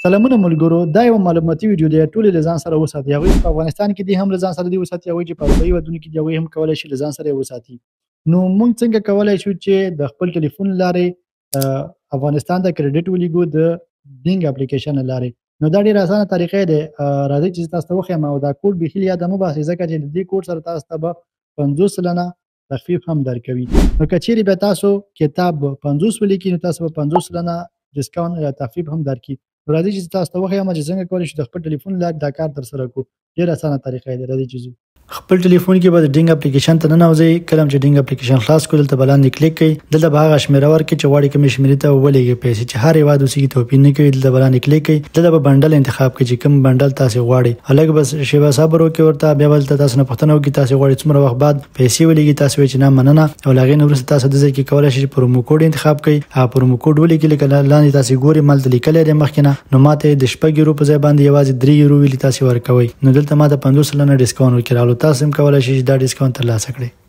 سلامونه ملګرو، دا یو معلوماتي ویډیو دی. ټول له ځان سره وساتئ. هغوی په افغانستان کې دي هم له ځان سره دي وساتي، هغوی چې په اروپایي هېوادونو کې دي هغوی هم کولی شي له ځان سره یې وساتي. نو موږ څنګه کولی شو چې د خپل ټلیفون له لارې افغانستان ته کریډټ ولیږو د بینګ اپلیکیشن له لارې؟ نو دا ډېره اسانه طریقه دی. راځئ چې زه تاسو ته وښیم او دا کوډ بیخي له یاده مه باسئ، ځکه چې د دې کوډ سره تاسو ته به 50% تخفیف هم درکوي. نو که چیرې به تاسو کتاب 50 ولیکئ نو تاسو به 50% ډسکاونټ یا تخفیف هم درکړي. راځئ چې تاسو ته وښیم چې څنګه کولی شو د خپل ټلیفون له لارې دا کار ترسره کړو. ډېره اسانه طریقه دی. راځئ چې ځو. خپل ټلیفون کې به د ډینګ اپلیکیشن ته ننوځئ. کله چې ډینګ اپلیکیشن خلاص کړو دلته به لاندې کلیک کړئ. دلته به هغه شمېره ورکړئ چې غواړئ کومې شمېرې ته ولېږئ پیسې، چې هر هېواد اوسېږي توپیر نه کوي. دلته به لاندې کلیک کړئ. دلته به بنډل انتخاب کړئ چې کوم بنډل تاسې غواړئ. لږ بس شیبه صبر وکړئ ورته. بیا به دلته تاسو نه پوښتنه وکړي تاسې غواړئ څومره وخت بعد پیسې ولېږي. تاسو وایئ چې نه مننه، او له هغې نه وروسته تاسو دې ځای کې کولی شئ چې پرومو کوډ انتخاب کړئ. هغه پرومو کوډ ولیکئ. لکه لاندې تاسې ګورئ مالته لیکلی دی مخکې نه. نو ماته یې د 6 یورو په ځای باندې یوازې 3 یورو ویلي تاسې ورکوئ. نو دلته ماته 50% ډسکاونټ ورکړي راغلو. تاسو هم کولی شئ چې دا ډسکاونټ ترلاسه کړئ.